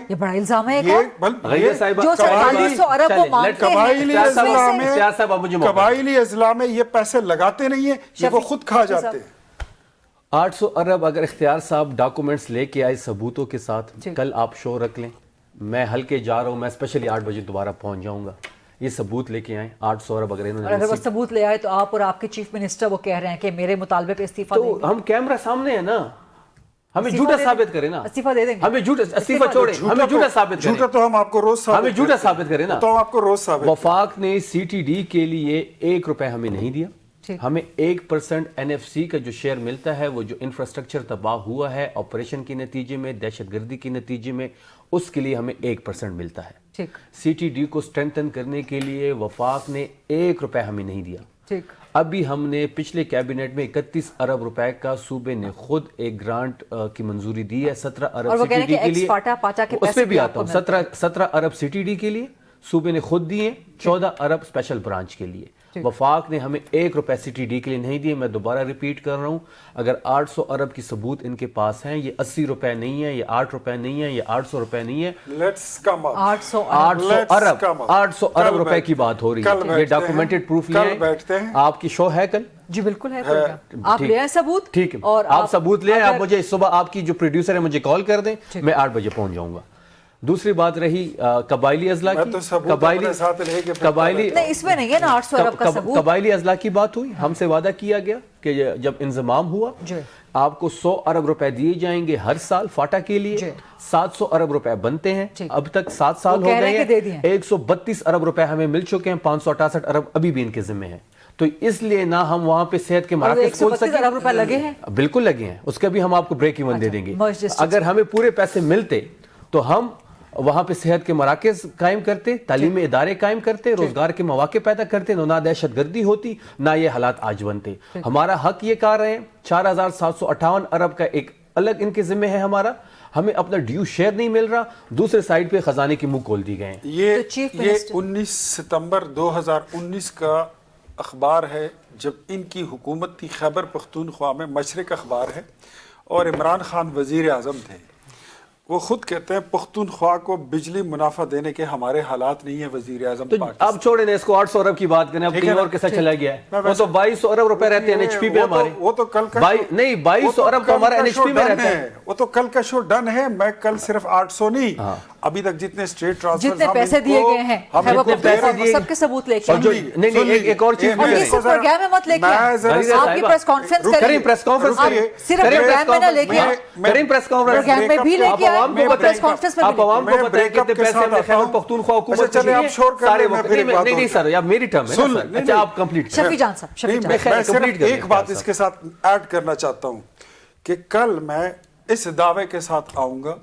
یہ بڑا الزام ہے۔ جو 4700 ارب وہ مانگتے ہیں، قبائلی اضلاع میں یہ پیسے لگاتے نہیں ہیں، یہ وہ خود کھا جاتے ہیں۔ 800 ارب اگر اختیار صاحب ڈاکومنٹس لے کے آئے ثبوتوں کے ساتھ، کل آپ شو رکھ لیں، میں ہلکے جا رہا ہوں، میں اسپیشلی 8 بجے دوبارہ پہنچ جاؤں گا، یہ ثبوت لے کے آئیں 800 ارب اگر انہوں نے، اگر وہ ثبوت لے آئے تو آپ اور آپ کے چیف منسٹر وہ کہہ رہے ہیں کہ میرے مطالبے پہ استعفیٰ دیں گے، تو ہم کیمرہ سامنے ہیں نا، ہمیں جھوٹا ثابت کریں نا، استعفیٰ دے دیں گے، ہمیں جھوٹا استعفیٰ چھوڑیں، ہمیں جھوٹا ثابت کریں، جھوٹا تو ہم آپ کو روز ہمیں جھوٹا ثابت کریں نا، تو آپ کو روز ثابت۔ وفاق نے CTD کے لیے 1 روپے ہمیں نہیں دیا، ہمیں 1% NFC کا جو شیئر ملتا ہے وہ جو انفراسٹرکچر تباہ ہوا ہے آپریشن کے نتیجے میں، دہشت گردی کے نتیجے میں، اس کے لیے ہمیں 1% ملتا ہے. CTD کو سٹرینتھن کرنے کے لیے وفاق نے 1 روپے ہمیں نہیں دیا. ابھی ہم نے پچھلے کیبنٹ میں 31 ارب روپے کا صوبے نے خود ایک گرانٹ کی منظوری دی ہے 17 ارب CTD کے لیے. اس پہ بھی آتا ہوں. 17 ارب CTD کے لیے صوبے نے خود دیے، 14 ارب اسپیشل برانچ کے لیے. وفاق نے ہمیں 1 روپے CTD کے لیے نہیں دیے. میں دوبارہ ریپیٹ کر رہا ہوں، اگر 800 ارب کی ثبوت ان کے پاس ہیں، یہ 80 روپے نہیں ہے، یہ 8 روپے نہیں ہے، یہ 800 روپے نہیں ہے، 800 ارب روپے کی بات ہو رہی ہے. یہ ڈاکومنٹڈ پروف لے آئیں. آپ کی شو ہے کل؟ جی بالکل ہے. آپ لے آئیں ثبوت. ٹھیک ہے، آپ ثبوت لے آئیں. آپ مجھے صبح آپ کی جو پروڈیوسر ہے مجھے کال کر دیں، میں 8 بجے پہنچ جاؤں گا. دوسری بات رہی قبائلی اضلاع کی. اس میں نہیں ہے نا 800 ارب کا ثبوت. قبائلی اضلاع کی بات ہوئی، ہم سے وعدہ کیا گیا کہ جب انضمام ہوا آپ کو 100 ارب روپے دیے جائیں گے ہر سال فاٹا کے لیے. 700 ارب روپے بنتے ہیں، اب تک 7 سال ہو گئے ہیں. 132 ارب روپے ہمیں مل چکے ہیں، 568 ارب ابھی بھی ان کے ذمہ ہیں. تو اس لیے نہ ہم وہاں پہ صحت کے مراکز کھول سکیں. 132 ارب روپے لگے ہیں، بالکل لگے ہیں. اس کا بھی ہم آپ کو بریک ایون دے دیں گے. اگر ہمیں پورے پیسے ملتے تو ہم وہاں پہ صحت کے مراکز قائم کرتے، تعلیمی ادارے قائم کرتے، روزگار کے مواقع پیدا کرتے، نہ دہشت گردی ہوتی، نہ یہ حالات آج بنتے. ہمارا حق یہ کہہ رہے ہیں 4758 ارب کا ایک الگ ان کے ذمہ ہے ہمارا. ہمیں اپنا ڈیو شیئر نہیں مل رہا، دوسرے سائڈ پہ خزانے کی منہ کھول دی گئے ہیں. یہ 19 ستمبر 2019 کا اخبار ہے جب ان کی حکومت تھی. خیبر پختونخوا میں مشرق اخبار ہے اور عمران خان وزیر اعظم تھے. وہ خود کہتے ہیں پختونخوا کو بجلی منافع دینے کے ہمارے حالات نہیں ہیں. وزیر اعظم اب چھوڑیں اس کو 800 ارب کی بات کریں. اب کہیں اور کے ساتھ چلا گیا ہے. وہ تو 2200 ارب روپے رہتے ہیں NHP پہ ہمارے. وہ تو کل کا نہیں 2200 ارب تو ہمارا NHP میں رہتا ہے. وہ تو کل کا شو ڈن ہے. میں کل صرف 800 نہیں، ابھی تک جتنے اسٹیٹ ٹرانسفر جتنے پیسے دیے گئے ہیں سب کے ثبوت لے کے. نہیں ایک اور چیز پروگرام میں مت لے کے آپ کی پریس کانفرنس کریں. پریس کانفرنس صرف پروگرام میں نہ لے کے کریں. پریس کانفرنس پروگرام میں بھی لے کے آپ عوام کو بتائیں کتنے پیسے ہم نے خیبر پختونخوا حکومت کو دیے سارے وقت. نہیں سر اب میری ٹرم ہے نا. اچھا آپ کمپلیٹ شفیع جان صاحب. میں صرف ایک بات اس کے ساتھ ایڈ کرنا چاہتا ہوں کہ کل میں اس دعوے کے ساتھ آؤں گا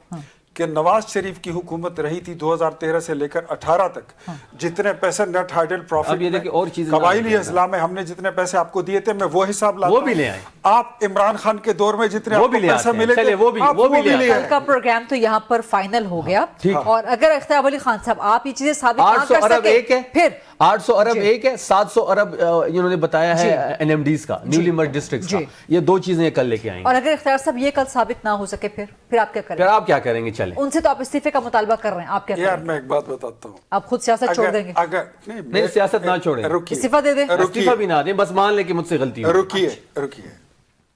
کہ نواز شریف کی حکومت رہی تھی 2013 سے لے کر 18 تک، جتنے پیسے نیٹ ہائیڈل پروفٹ قبائلی اضلاع میں ہم نے جتنے پیسے آپ کو دیے تھے میں وہ حساب لاتا ہوں. وہ بھی لے آئے. آپ عمران خان کے دور میں جتنے آپ کو پیسے ملے تھے وہ بھی لے آئے. کل کا پروگرام تو یہاں پر فائنل ہو گیا. اور اگر اختیار علی خان صاحب آپ یہ چیزیں ثابت نہ کر سکے پھر 800 ارب ایک ہے، 700 ارب انہوں نے بتایا ہے NMDs کا، نیولی مرج ڈسٹرکٹس کا. یہ دو چیزیں کل لے کے آئیں گے. اور اگر اختیار صاحب یہ کل ثابت نہ ہو سکے پھر آپ کیا کریں گے؟ پھر آپ کیا کریں گے؟ چلیں ان سے تو آپ استعفے کا مطالبہ کر رہے ہیں، آپ کیا کریں گے؟ یار میں ایک بات بتاتا ہوں، آپ خود سیاست چھوڑ دیں گے؟ نہیں سیاست نہ چھوڑیں، استعفیٰ دے دیں. استعفیٰ بھی نہ دیں، بس مان لیں کہ مجھ سے غلطی ہوئی. رکیے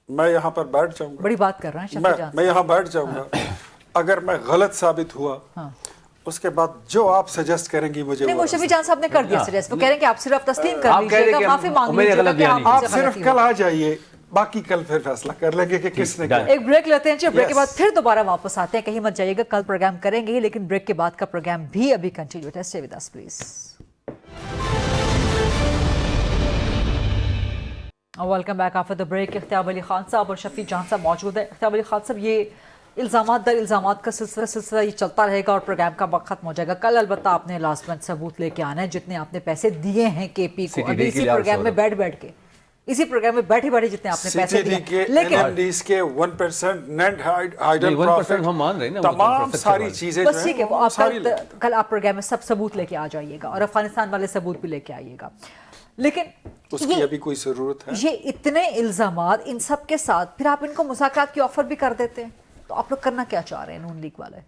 میں یہاں پر بیٹھ جاؤں گا. بڑی بات کر رہے ہیں شفیع جان. میں یہاں بیٹھ جاؤں گا، اگر میں غلط ثابت ہوا اس کے بعد جو آپ سجیسٹ کریں گی مجھے. نہیں وہ شفیع جان صاحب نے کر دیا سجیسٹ. وہ کہہ رہے ہیں کہ آپ صرف تسلیم کر لیجیے گا، معافی مانگ لیجیے گا. آپ صرف کل آ جائیے، باقی کل پھر فیصلہ کر لیں گے کہ کس نے کیا. ایک بریک لیتے ہیں، بریک کے بعد پھر دوبارہ واپس آتے ہیں. کہیں مت جائیے گا، کل پروگرام کریں گے لیکن بریک کے بعد کا پروگرام بھی ابھی کنٹینیو ہے. Stay with us please. Welcome back after the break. Ikhtiar Ali Khan صاحب اور شفیع جان صاحب موجود ہیں. اختیار علی خان صاحب، یہ الزامات در الزامات کا سلسلہ یہ چلتا رہے گا اور پروگرام کا وقت ختم ہو جائے گا. کل البتہ آپ نے لاسٹ منتھ ثبوت لے کے آنا ہے جتنے آپ نے پیسے دیے ہیں کے پی کو. ابھی اسی پروگرام میں بیٹھ کے اسی پروگرام میں بیٹھے جتنے آپ نے پیسے دیے، لیکن NMDs کے 1% نیٹ ہائیڈل پروفٹ ہم مان رہے ہیں نا، تمام ساری چیزیں بس ٹھیک ہے. وہ آپ کل آپ پروگرام میں سب ثبوت لے کے آ جائیے گا اور افغانستان والے ثبوت بھی لے کے آئیے گا. لیکن اس کی ابھی کوئی ضرورت ہے؟ یہ اتنے الزامات ان سب کے ساتھ پھر آپ ان کو مذاکرات کی آفر بھی کر دیتے ہیں، تو آپ لوگ کرنا کیا چاہ رہے ہیں نون لیگ والے؟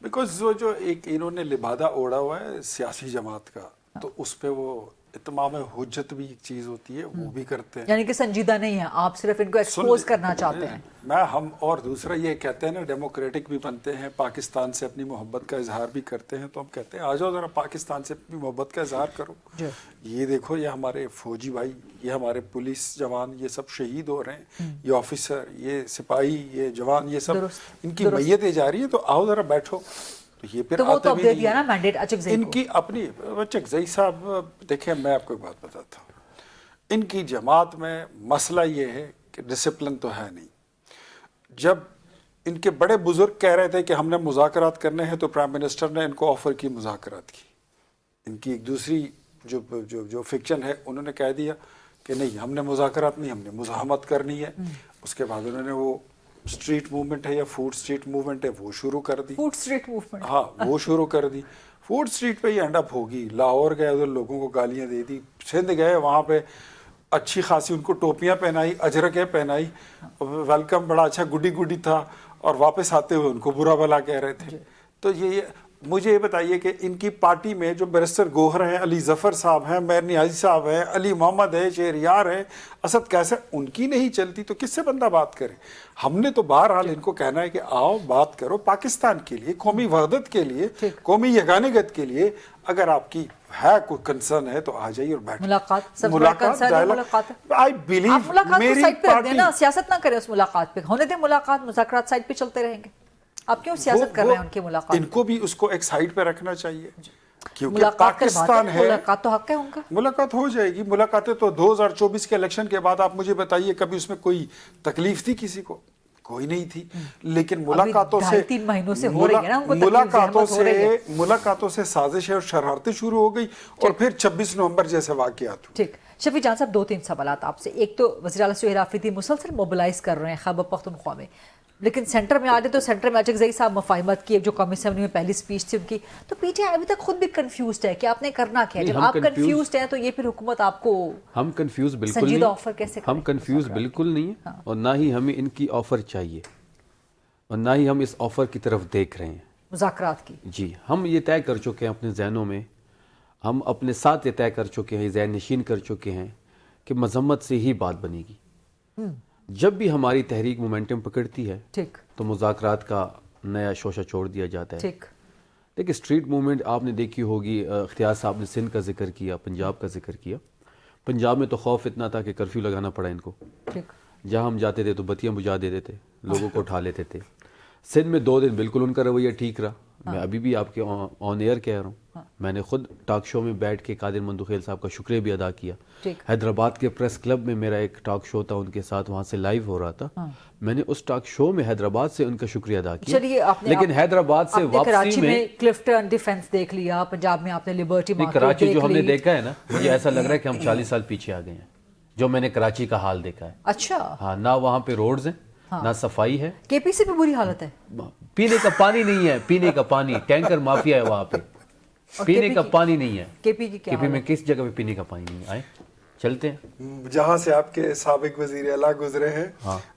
بیکاز وہ جو ایک انہوں نے لبادہ اوڑا ہوا ہے سیاسی جماعت کا، تو اس پہ وہ اتمام حجت بھی ایک چیز ہوتی ہے، وہ بھی کرتے ہیں. یعنی کہ سنجیدہ نہیں ہے، آپ صرف ان کو ایکسپوز کرنا چاہتے ہیں. ہم اور دوسرا یہ کہتے ہیں نا، ڈیموکریٹک بھی بنتے ہیں، پاکستان سے اپنی محبت کا اظہار بھی کرتے ہیں، تو ہم کہتے ہیں آ جاؤ ذرا پاکستان سے اپنی محبت کا اظہار کرو. یہ دیکھو، یہ ہمارے فوجی بھائی، یہ ہمارے پولیس جوان، یہ سب شہید ہو رہے ہیں، یہ آفیسر، یہ سپاہی، یہ جوان، یہ سب ان کی میتیں جاری ہیں، تو آؤ ذرا بیٹھو. تو وہ تو اب دے دیا نا مینڈیٹ اچکزئی ان کی اپنی. اچکزئی صاحب دیکھیں، میں آپ کو ایک بات بتاتا ہوں، ان کی جماعت میں مسئلہ یہ ہے کہ ڈسپلن تو ہے نہیں. جب ان کے بڑے بزرگ کہہ رہے تھے کہ ہم نے مذاکرات کرنے ہیں تو پرائم منسٹر نے ان کو آفر کی مذاکرات کی. ان کی ایک دوسری جو فکشن ہے انہوں نے کہہ دیا کہ نہیں ہم نے مذاکرات نہیں, ہم نے مزاحمت کرنی ہے. اس کے بعد انہوں نے وہ اسٹریٹ موومنٹ ہے یا فوڈ اسٹریٹ موومنٹ ہے وہ شروع کر دی. فوڈ اسٹریٹ موومنٹ, ہاں وہ شروع کر دی. فوڈ اسٹریٹ پہ ہی اینڈ اپ ہوگی. لاہور گئے ادھر لوگوں کو گالیاں دے دی, سندھ گئے وہاں پہ اچھی خاصی ان کو ٹوپیاں پہنائی, اجرکیں پہنائی, ویلکم بڑا اچھا گڈی گڈی تھا, اور واپس آتے ہوئے ان کو برا بھلا کہہ رہے تھے. تو یہ مجھے یہ بتائیے کہ ان کی پارٹی میں جو بیرسٹر گوہر ہیں, علی ظفر صاحب ہیں, میر نیازی صاحب ہیں, علی محمد ہے, شہریار ہے, اسد کیسر, ان کی نہیں چلتی تو کس سے بندہ بات کرے. ہم نے تو بہرحال ان کو کہنا ہے کہ آؤ بات کرو پاکستان کے لیے, قومی وحدت کے لیے, قومی یگانگت کے لیے. اگر آپ کی ہے کوئی کنسرن ہے تو آ جائیے اور بیٹھیں. ملاقات آئی بلیو میری پارٹی سیاست نہ کرے اس ملاقات پہ, ہونے دیں ملاقات, مذاکرات سائڈ پہ چلتے رہیں گے. آپ کیوں سیاست کر رہے ہیں ان کی ملاقات؟ ان کو بھی اس کو ایک سائیڈ پہ رکھنا چاہیے کیونکہ پاکستان ہے. ملاقات تو حق ہے ان کا, ملاقات ہو جائے گی. ملاقاتیں تو 2024 کے الیکشن کے بعد آپ مجھے بتائیے کبھی اس میں کوئی تکلیف تھی کسی کو؟ کوئی نہیں تھی. لیکن ملاقاتوں سے 3 مہینوں سے ہو رہی ہے نا, ملاقاتوں سے سازشیں اور شرارتیں شروع ہو گئی, اور پھر 26 نومبر جیسے واقعات ہوئے. ٹھیک. شفیع جان صاحب 2-3 سوالات آپ سے. ایک تو وزیر اعلیٰ سہیل آفریدی مسلسل موبلائز کر رہے ہیں خیبر پختونخوا میں, لیکن سینٹر میں آ جائے تو سینٹر میں اچھک صاحب مفاہمت کی, جو قومی اسمبلی میں پہلی سپیچ تھی ان کی, تو پی ٹی آئی ابھی تک خود بھی کنفیوزڈ ہے کہ آپ نے کرنا کیا. جب آپ کنفیوزڈ ہیں تو یہ پھر حکومت آپ کو ہم کنفیوز بالکل سنجیدہ آفر کیسے کریں؟ ہم کنفیوز بالکل نہیں ہیں, اور نہ ہی ہمیں ان کی آفر چاہیے, اور نہ ہی ہم اس آفر کی طرف دیکھ رہے ہیں مذاکرات کی. جی ہم یہ طے کر چکے ہیں اپنے ذہنوں میں, ہم اپنے ساتھ یہ طے کر چکے ہیں, ذہن نشین کر چکے ہیں کہ مذمت سے ہی بات بنے گی. جب بھی ہماری تحریک مومنٹم پکڑتی ہے ٹھیک تو مذاکرات کا نیا شوشہ چھوڑ دیا جاتا ہے. ٹھیک. دیکھیں اسٹریٹ موومنٹ آپ نے دیکھی ہوگی, اختیار صاحب نے سندھ کا ذکر کیا, پنجاب کا ذکر کیا. پنجاب میں تو خوف اتنا تھا کہ کرفیو لگانا پڑا ان کو. ٹھیک. جہاں ہم جاتے تھے تو بتیاں بجھا دیتے تھے, لوگوں کو اٹھا لیتے تھے. سندھ میں 2 دن بالکل ان کا رویہ ٹھیک رہا. میں ابھی بھی آپ کے آن ایئر کہہ رہا ہوں, میں نے خود ٹاک شو میں بیٹھ کے قادر مندوخیل صاحب کا شکریہ بھی ادا کیا. حیدرآباد کے پریس کلب میں میرا ایک ٹاک شو تھا ان کے ساتھ, وہاں سے لائیو ہو رہا تھا. میں نے اس ٹاک شو میں حیدرآباد سے ان کا شکریہ ادا کیا. لیکن حیدرآباد سے واپسی میں کلفٹن ڈیفنس دیکھ لیا, پنجاب میں آپ نے لبرٹی مارکیٹ کراچی جو ہم نے دیکھا ہے نا, مجھے ایسا لگ رہا ہے کہ ہم 40 سال پیچھے آ گئے ہیں. جو میں نے کراچی کا حال دیکھا ہے, اچھا ہاں, نہ وہاں پہ روڈز ہیں, نہ صفائی ہے. کے پی سے بھی بری حالت ہے, پینے کا پانی نہیں ہے, پینے کا پانی ٹینکر مافیا ہے وہاں پہ, پینے کا پانی نہیں ہے. کے پی کی کیا, کے پی میں کس جگہ پہ پینے کا پانی نہیں ہے؟ آئے چلتے ہیں جہاں سے آپ کے سابق وزیر اعلیٰ گزرے ہیں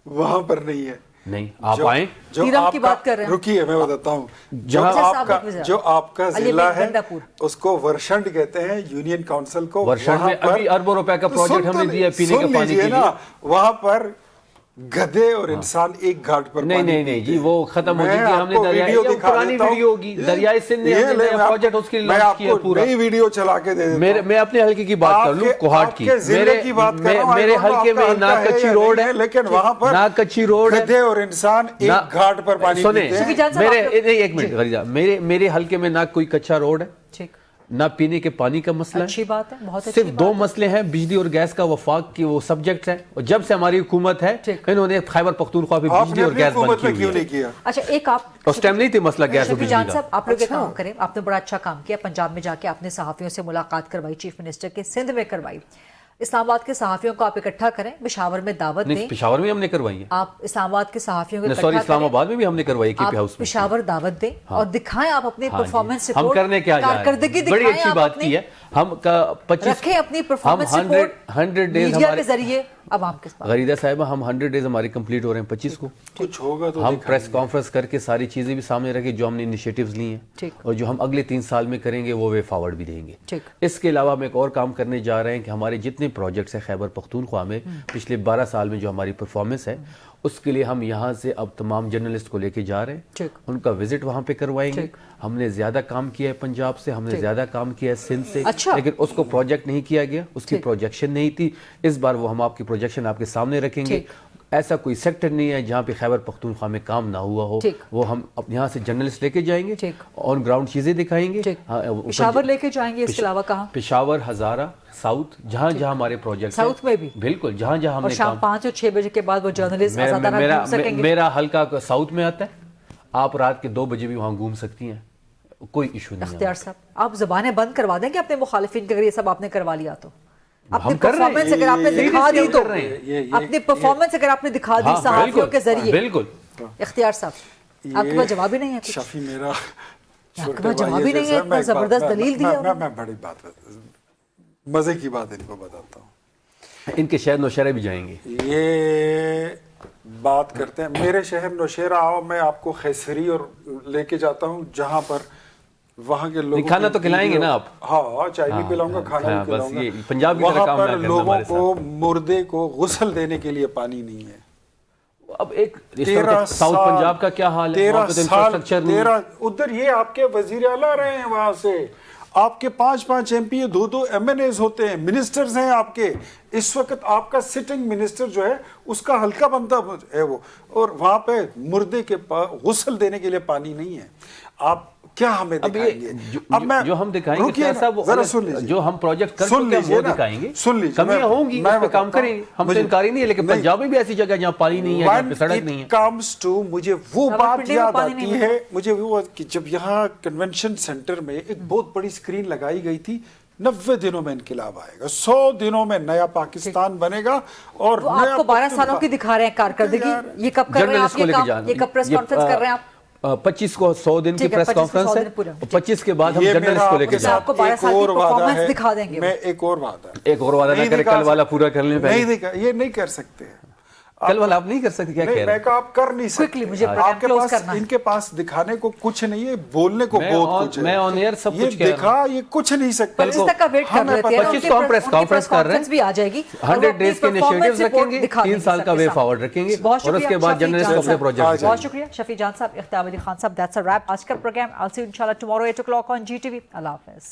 وہاں پر نہیں ہے. نہیں آپ آئیں, تیرم کی بات کر رہے ہیں. رکیے میں بتاتا ہوں, جو آپ کا ضلع ہے اس کو ورشنڈ کہتے ہیں, یونین کاؤنسل کو. ورشنڈ میں ابھی اربوں روپے کا پروجیکٹ ہم نے دیا پینے کا پانی کے لیے. وہاں پر گدھے اور انسان ایک گھاٹ پر نہیں جی, وہ ختم ہو چکی. ہم نے پرانی ویڈیو ہوگی دریائے سندھ نے پروجیکٹ اس کے لیے لانچ کیا پورا. نئی ویڈیو چلا کے دے دیتا ہوں. میں اپنے حلقے کی بات کر لوں, کوہاٹ کی. میرے حلقے میں نہ کچی روڈ ہے, لیکن وہاں پر نہ کچی روڈ ہے, گدھے اور انسان ایک گھاٹ پر پانی پیتے ہیں. ایک منٹ غریزہ, میرے حلقے میں نہ کوئی کچا روڈ ہے, نہ پینے کے پانی کا مسئلہ ہے. اچھی بات ہے, بہت صرف 2 مسئلے ہیں, بجلی اور گیس کا وفاق کی وہ سبجیکٹ ہے, اور جب سے ہماری حکومت ہے انہوں نے خیبر پختونخوا پہ بجلی اور گیس بند کی. اچھا ایک آپ اس ٹائم نہیں تھی مسئلہ گیس اور بجلی کا. آپ لوگ ایک کام کریں, آپ نے بڑا اچھا کام کیا, پنجاب میں جا کے آپ نے صحافیوں سے ملاقات کروائی, چیف منسٹر کے, سندھ میں کروائی. اسلام آباد کے صحافیوں کو آپ اکٹھا کریں, پشاور میں دعوت دیں. پشاور میں ہم نے کروائی ہے. آپ اسلام آباد کے صحافیوں کو سوری اسلام آباد میں بھی ہم نے کروائی کے پی ہاؤس میں. پشاور دعوت دیں اور دکھائیں آپ اپنی پرفارمنس رپورٹ. ہم کرنے کیا جا رہے ہیں, بڑی اچھی بات کی ہے. ہم 25 رکھیں اپنی پرفارمنس رپورٹ 100 ڈیز میڈیا کے ذریعے عوام کے پاس. غریدہ صاحبہ ہم 100 ڈیز ہماری کمپلیٹ ہو رہے ہیں 25 کو. کچھ ہوگا تو ہم پریس کانفرنس کر کے ساری چیزیں بھی سامنے رکھیں جو ہم نے انیشیٹیوز لی ہیں, اور جو ہم اگلے 3 سال میں کریں گے وہ وے فارورڈ بھی دیں گے. اس کے علاوہ ہم ایک اور کام کرنے جا رہے ہیں کہ ہمارے جتنے پروجیکٹس ہیں خیبر پختونخوا میں پچھلے 12 سال میں جو ہماری پرفارمنس ہے, اس کے لیے ہم یہاں سے اب تمام جرنلسٹ کو لے کے جا رہے ہیں, ان کا وزٹ وہاں پہ کروائیں گے. ہم نے زیادہ کام کیا ہے پنجاب سے, ہم نے زیادہ کام کیا ہے سندھ سے, لیکن اس کو پروجیکٹ نہیں کیا گیا, اس کی پروجیکشن نہیں تھی. اس بار وہ ہم آپ کی پروجیکشن آپ کے سامنے رکھیں گے. ایسا کوئی سیکٹر نہیں ہے جہاں پہ خیبر پختونخوا میں کام نہ ہوا ہو. وہ ہم یہاں سے جرنلسٹ لے کے جائیں گے, آن گراؤنڈ چیزیں دکھائیں گے. پشاور لے کے جائیں گے, اس کے علاوہ کہاں؟ پشاور, ہزارہ, ساؤتھ, جہاں جہاں ہمارے پروجیکٹ ساؤتھ میں بھی بالکل, جہاں جہاں ہم نے شام 5 اور 6 بجے کے بعد وہ جرنلسٹ آزادانہ گھوم سکیں گے. میرا حلقہ ساؤتھ میں آتا ہے, آپ رات کے 2 بجے بھی وہاں گھوم سکتی ہیں, کوئی ایشو نہیں. اختیار صاحب, آپ زبانیں بند کروا دیں گے اپنے مخالفین کے, اگر یہ سب آپ نے کروا لیا تو اپنی پرفارمنس اگر آپ نے دکھا دی تو, اپنی پرفارمنس اگر آپ نے دکھا دی صحافیوں کے ذریعے, بالکل. اختیار صاحب آپ کے پاس جواب ہی نہیں ہے. شفیع میرا آپ کے پاس جواب ہی نہیں ہے, اتنا زبردست دلیل دی ہے. میں بڑی بات مزے کی بات ان کو بتاتا ہوں. ان کے شہر نوشہرہ بھی جائیں گے. یہ بات کرتے ہیں میرے شہر نوشہرہ آؤ, میں آپ کو خیسری اور لے کے جاتا ہوں جہاں پر وہاں کے لوگوں کھانا تو کھلائیں گے نا آپ؟ ہاں, چائے بھی پلاؤں گا, کھانا بھی پلاؤں گا. پنجاب کی طرح کام نہ کرنا. لوگوں کو مردے کو غسل دینے کے لیے پانی نہیں ہے. اب ایک ساؤتھ پنجاب کا کیا حال ہے, 13 سال ادھر یہ آپ کے وزیر اعلیٰ رہے ہیں, وہاں سے آپ کے 5 M P, 2 M N As ہوتے ہیں, منسٹرز ہیں آپ کے. اس وقت آپ کا سٹنگ منسٹر جو ہے اس کا حلقہ بنتا ہے وہ, اور وہاں پہ مردے کے غسل دینے کے لیے پانی نہیں ہے. آپ کیا ہمیں دکھائیں گے؟ اب میں جو ہم دکھائیں گے ذرا سن لیجیے, جو ہم پروجیکٹ کر چکے ہیں وہ دکھائیں گے. سن لیجیے, کمیاں ہوں گی, اس پہ کام کریں گے, ہم تو انکاری نہیں ہے. لیکن پنجاب میں بھی ایسی جگہ جہاں پانی نہیں ہے, جہاں پہ سڑک نہیں ہے. کمز ٹو, مجھے وہ بات یاد آتی ہے, مجھے وہ کہ جب یہاں کنونشن سینٹر میں ایک بہت بڑی اسکرین لگائی گئی تھی, 90 دنوں میں انقلاب آئے گا, 100 دنوں میں نیا پاکستان بنے گا. اور آپ کو 12 سالوں کی دکھا رہے ہیں کارکردگی, یہ کب کر رہے ہیں آپ, یہ کب, یہ کب پریس کانفرنس کر رہے ہیں آپ؟ 25 کو 100 دن کی پریس کانفرنس ہے, 25 کے بعد ہم جرنلسٹ کو لے کے جائیں. آپ کو 12 سال کی پرفارمنس دکھا دیں گے. میں ایک اور وعدہ نہ کرے, کل والا پورا کر لیں پہلے. نہیں, یہ نہیں کر سکتے. کل والا آپ نہیں کر سکتے, کیا کہہ رہے ہیں؟ میں کہا آپ کر نہیں سکتے. آپ کے پاس, ان کے پاس دکھانے کو کچھ نہیں ہے, بولنے کو بہت کچھ ہے. میں آن ایئر سب کچھ یہ دکھا, یہ کچھ نہیں سکتا. 25 تک کا ویٹ کر لیتے ہیں, 25 کو ہم پریس کانفرنس کر رہے ہیں, بھی آ جائے گی, 100 ڈیز کے انیشیٹیوز رکھیں گے, 3 سال کا وے فارورڈ رکھیں گے, اور اس کے بعد جرنلسٹ کو اپنے پروجیکٹ. بہت شکریہ شفیع جان صاحب, اختیار علی خان صاحب. دیٹس ا ریپ آج کا programme. I'll see you inshallah tomorrow 8 o'clock on GTV. اللہ حافظ.